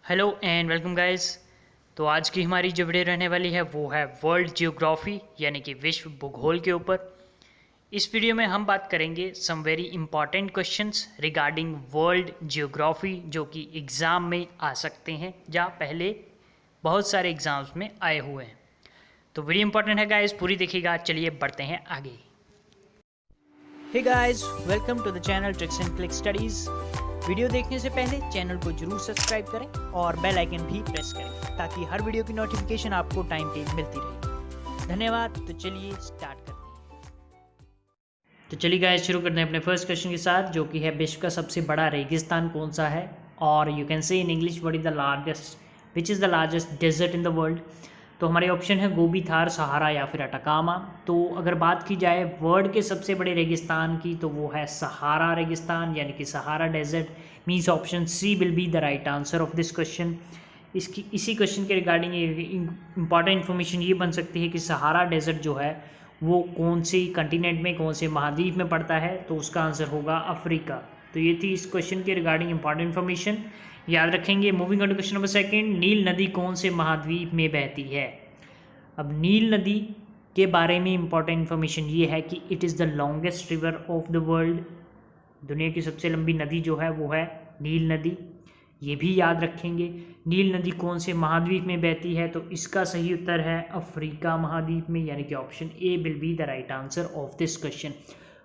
Hello and welcome guys. तो आज की हमारी जो वीडियो रहने वाली है वो है वर्ल्ड जियोग्राफी यानी कि विश्व भूगोल के ऊपर। इस वीडियो में हम बात करेंगे some very important questions regarding world geography जो कि एग्ज़ाम में आ सकते हैं या पहले बहुत सारे एग्ज़ाम्स में आए हुए हैं। तो वीडियो इंपॉर्टेंट है गाइस, पूरी देखिएगा। चलिए बढ़ते हैं आगे। Hey guys, welcome to the channel tricks and click studies. Video देखने से पहले चैनल को जरूर सब्सक्राइब करें और बेल आइकन भी प्रेस करें ताकि हर वीडियो की नोटिफिकेशन आपको टाइम पे मिलती रहे। धन्यवाद। तो चलिए स्टार्ट करते हैं। तो चलिए गाइस, शुरू करते हैं अपने फर्स्ट क्वेश्चन के साथ, जो कि है विश्व का सबसे बड़ा रेगिस्तान कौन सा है, और you can say in English what is the largest which is the largest desert in the world. तो हमारे ऑप्शन है गोबी, थार, सहारा या फिर अटाकामा। तो अगर बात की जाए वर्ल्ड के सबसे बड़े रेगिस्तान की तो वो है सहारा रेगिस्तान यानी कि Sahara desert. Means option C will be the right answer of this question. इसी क्वेश्चन के रिगार्डिंग इंपॉर्टेंट इन्फॉर्मेशन ये बन सकती है कि सहारा डेजर्ट जो है वो कौन सी कंटिनेंट में, कौन से महाद्वीप में पड़ता है, तो उसका आंसर होगा अफ्रीका। तो ये थी इस क्वेश्चन के रिगार्डिंग इंपॉर्टेंट इन्फॉर्मेशन, याद रखेंगे। Moving on to question number second, Nile नदी कौन से महाद्वीप में बहती है। अब नील नदी के बारे में इंपॉर्टेंट इन्फॉर्मेशन ये है कि it is the longest river of the world. दुनिया की सबसे लंबी नदी जो है वो है नील नदी, ये भी याद रखेंगे। नील नदी कौन से महाद्वीप में बहती है, तो इसका सही उत्तर है अफ्रीका महाद्वीप में, यानी कि option A will be the right answer of this question.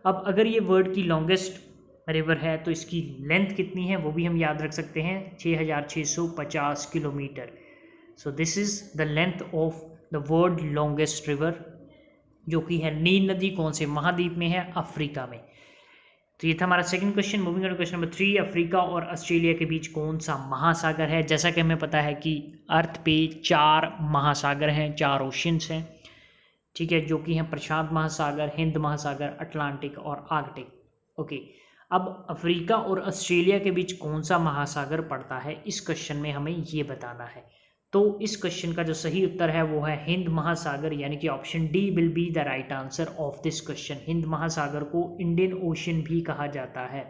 अब अगर ये वर्ल्ड की लॉन्गेस्ट रिवर है तो इसकी लेंथ कितनी है वो भी हम याद रख सकते हैं, 6650 kilometre. So this is the length of the world longest river, जो कि है नील नदी। कौन से महाद्वीप में है, अफ्रीका में। तो ये था हमारा second question. Moving on to question number 3, Africa और ऑस्ट्रेलिया के बीच कौन सा महासागर है। जैसा कि हमें पता है कि अर्थ पे 4 महासागर हैं, 4 ओशंस हैं, ठीक है, जो कि हैं प्रशांत महासागर, हिंद महासागर, अटलांटिक और आर्कटिक। ओके, अब अफ्रीका और ऑस्ट्रेलिया के बीच कौन सा महासागर पड़ता है, इस क्वेश्चन में हमें ये बताना है। तो इस क्वेश्चन का जो सही उत्तर है वो है हिंद महासागर, यानी कि option D will be the right answer of this question. Hind महासागर को इंडियन ओशन भी कहा जाता है।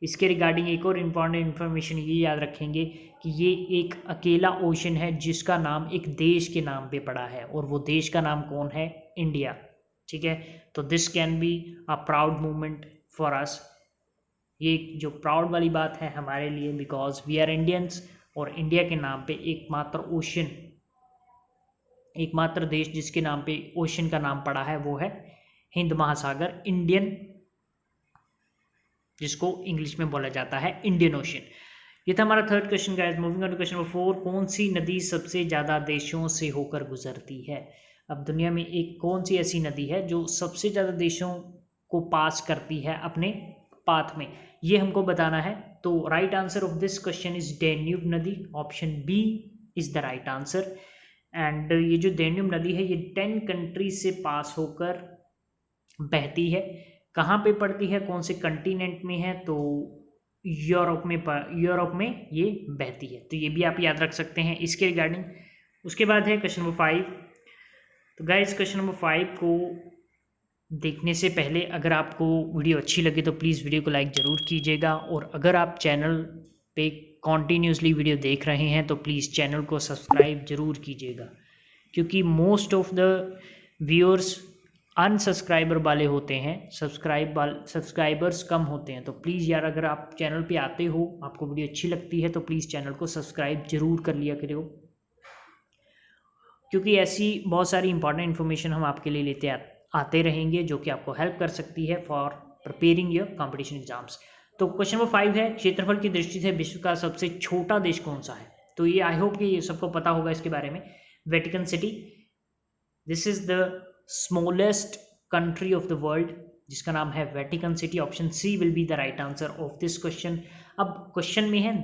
इसके रिगार्डिंग एक और इम्पॉर्टेंट इन्फॉर्मेशन ये याद रखेंगे कि ये एक अकेला ओशन है जिसका नाम एक देश के नाम पे पड़ा है, और वो देश का नाम कौन है, इंडिया। ठीक है, तो this can be a proud moment for us. ये जो प्राउड वाली बात है हमारे लिए, बिकॉज वी आर इंडियंस, और इंडिया के नाम पे एकमात्र ओशन, एकमात्र देश जिसके नाम पे ओशन का नाम पड़ा है वो है हिंद महासागर, इंडियन, जिसको इंग्लिश में बोला जाता है इंडियन ओशन। ये था हमारा third question guys. Moving on to question number 4, कौन सी नदी सबसे ज़्यादा देशों से होकर गुजरती है। अब दुनिया में एक कौन सी ऐसी नदी है जो सबसे ज़्यादा देशों को पास करती है अपने पाथ में, ये हमको बताना है। तो right answer of this question is Danube नदी, option B is the right answer. And ये जो डेन्यूब नदी है ये 10 कंट्रीज से पास होकर बहती है। कहाँ पे पड़ती है, कौन से कंटिनेंट में है, तो यूरोप में ये बहती है। तो ये भी आप याद रख सकते हैं इसके रिगार्डिंग। उसके बाद है क्वेश्चन नंबर 5। तो गाइस क्वेश्चन नंबर 5 को देखने से पहले अगर आपको वीडियो अच्छी लगे तो प्लीज़ वीडियो को लाइक ज़रूर कीजिएगा, और अगर आप चैनल पे कॉन्टीन्यूसली वीडियो देख रहे हैं तो प्लीज़ चैनल को सब्सक्राइब ज़रूर कीजिएगा, क्योंकि most of the viewers unsubscriber वाले होते हैं, सब्सक्राइबर्स कम होते हैं। तो प्लीज़ यार, अगर आप चैनल पे आते हो, आपको वीडियो अच्छी लगती है, तो प्लीज़ चैनल को सब्सक्राइब ज़रूर कर लिया करो, क्योंकि ऐसी बहुत सारी इंपॉर्टेंट इन्फॉर्मेशन हम आपके लिए लेते आते रहेंगे जो कि आपको हेल्प कर सकती है for preparing your competition exams. तो क्वेश्चन नंबर 5 है, क्षेत्रफल की दृष्टि से विश्व का सबसे छोटा देश कौन सा है। तो ये आई होप कि ये सबको पता होगा इसके बारे में, Vatican city. This is the smallest country of the world, जिसका नाम है Vatican city. Option C will be the right answer of this question. अब क्वेश्चन में है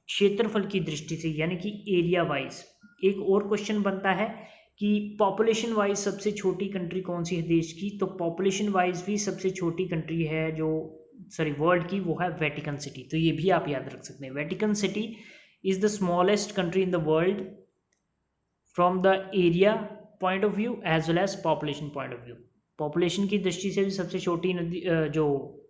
क्षेत्रफल की दृष्टि से, यानी कि एरिया वाइज। एक और क्वेश्चन बनता है कि पॉपुलेशन वाइज सबसे छोटी कंट्री कौन सी है देश की, तो पॉपुलेशन वाइज भी सबसे छोटी कंट्री है जो वर्ल्ड की, वो है वेटिकन सिटी। तो ये भी आप याद रख सकते हैं, Vatican city is the smallest country in the world from the area point of view as well as population point of view. Population की दृष्टि से भी सबसे छोटी नदी जो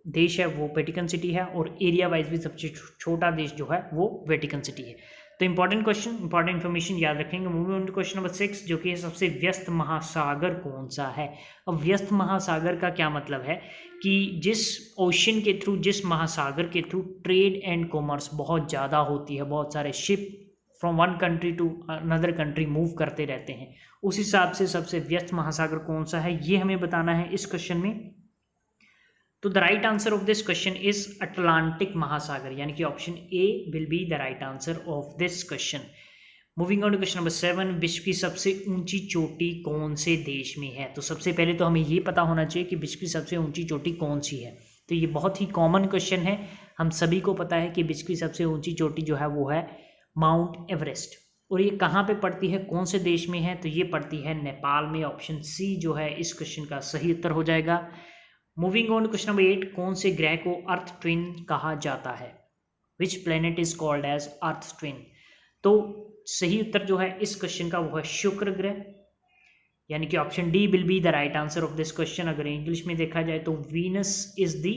देश है वो वेटिकन सिटी है, और एरिया वाइज भी सबसे छोटा देश जो है वो वेटिकन सिटी है। तो इंपॉर्टेंट क्वेश्चन, इंपॉर्टेंट इन्फॉर्मेशन याद रखेंगे। Moving on to question number 6, जो कि सबसे व्यस्त महासागर कौन सा है। अब व्यस्त महासागर का क्या मतलब है कि जिस ओशन के थ्रू, जिस महासागर के थ्रू ट्रेड एंड कॉमर्स बहुत ज़्यादा होती है, बहुत सारे ship from one country to another country move करते रहते हैं, उस हिसाब से सबसे व्यस्त महासागर कौन सा है ये हमें बताना है इस क्वेश्चन में। तो the right answer of this question is Atlantic महासागर, यानी कि option A will be the right answer of this question. Moving on to question number 7, विश्व की सबसे ऊंची चोटी कौन से देश में है। तो सबसे पहले तो हमें ये पता होना चाहिए कि विश्व की सबसे ऊंची चोटी कौन सी है। तो ये बहुत ही कॉमन क्वेश्चन है, हम सभी को पता है कि विश्व की सबसे ऊंची चोटी जो है वो है माउंट एवरेस्ट। और ये कहाँ पे पड़ती है, कौन से देश में है, तो ये पड़ती है नेपाल में। ऑप्शन सी जो है इस क्वेश्चन का सही उत्तर हो जाएगा। मूविंग ऑन क्वेश्चन नंबर 8, कौन से ग्रह को अर्थ ट्विन कहा जाता है। Which planet is called as earth twin. तो सही उत्तर जो है इस क्वेश्चन का वो है शुक्र ग्रह, यानी कि option D will be the right answer of this question. अगर इंग्लिश में देखा जाए तो Venus is the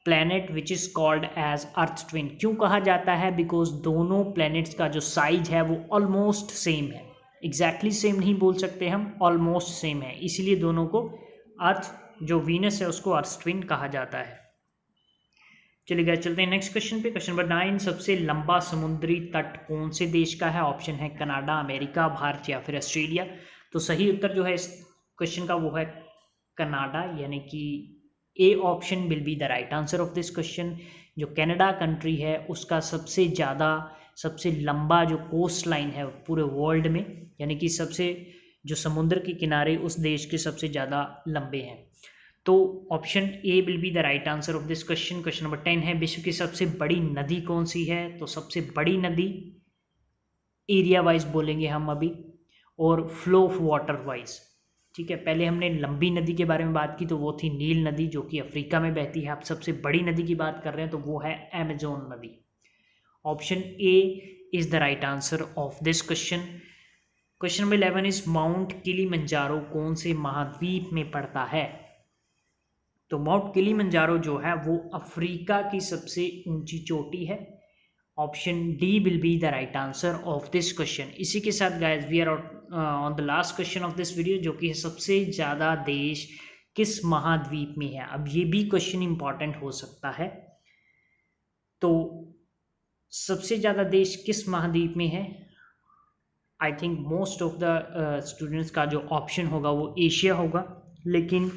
planet which is called as earth twin. क्यों कहा जाता है, बिकॉज दोनों प्लैनेट्स का जो साइज है वो ऑलमोस्ट सेम है। एग्जैक्टली सेम नहीं बोल सकते हम, ऑलमोस्ट सेम है, इसीलिए दोनों को अर्थ, जो वीनस है उसको अर्थ ट्विन कहा जाता है। चलिए गाइस चलते हैं नेक्स्ट क्वेश्चन पे। क्वेश्चन नंबर 9, सबसे लंबा समुद्री तट कौन से देश का है। ऑप्शन है कनाडा, अमेरिका, भारत या फिर ऑस्ट्रेलिया। तो सही उत्तर जो है इस क्वेश्चन का वो है कनाडा, यानी कि A option will be the right answer of this question. जो कनाडा कंट्री है उसका सबसे लंबा जो कोस्ट लाइन है पूरे वर्ल्ड में, यानी कि सबसे जो समुद्र के किनारे उस देश के सबसे ज़्यादा लंबे हैं। तो option A will be the right answer of this question. Question number 10 है, विश्व की सबसे बड़ी नदी कौन सी है। तो सबसे बड़ी नदी एरिया वाइज बोलेंगे हम अभी, और फ्लो ऑफ वाटर वाइज, ठीक है। पहले हमने लंबी नदी के बारे में बात की तो वो थी नील नदी, जो कि अफ्रीका में बहती है। आप सबसे बड़ी नदी की बात कर रहे हैं तो वो है अमेजोन नदी। Option A is the right answer of this question. Question number 11 is mount Kilimanjaro कौन से महाद्वीप में पड़ता है। तो माउंट किलिमंजारो जो है वो अफ्रीका की सबसे ऊंची चोटी है। Option D will be the right answer of this question. इसी के साथ guys we are on the last question of this video, जो कि सबसे ज़्यादा देश किस महाद्वीप में है। अब ये भी क्वेश्चन इंपॉर्टेंट हो सकता है। तो सबसे ज़्यादा देश किस महाद्वीप में है। I think most of the students का जो ऑप्शन होगा वो एशिया होगा, लेकिन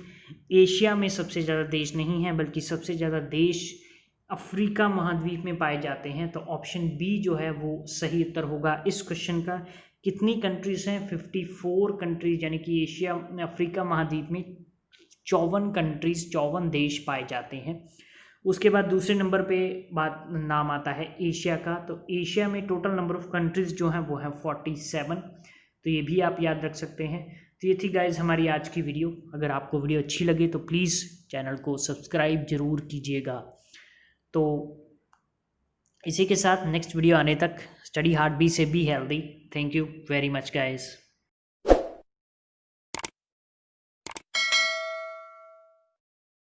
एशिया में सबसे ज़्यादा देश नहीं है, बल्कि सबसे ज़्यादा देश अफ्रीका महाद्वीप में पाए जाते हैं। तो ऑप्शन बी जो है वो सही उत्तर होगा इस क्वेश्चन का। कितनी कंट्रीज़ हैं, 54 कंट्रीज, यानी कि एशिया अफ्रीका महाद्वीप में 54 कंट्रीज, 54 देश पाए जाते हैं। उसके बाद दूसरे नंबर पे नाम आता है एशिया का। तो एशिया में टोटल नंबर ऑफ कंट्रीज जो हैं वो है 47। तो ये भी आप याद रख सकते हैं। तो ये थी गाइज हमारी आज की वीडियो। अगर आपको वीडियो अच्छी लगे तो प्लीज़ चैनल को सब्सक्राइब जरूर कीजिएगा। तो इसी के साथ नेक्स्ट वीडियो आने तक स्टडी हार्ड, बी से be healthy. Thank you very much guys.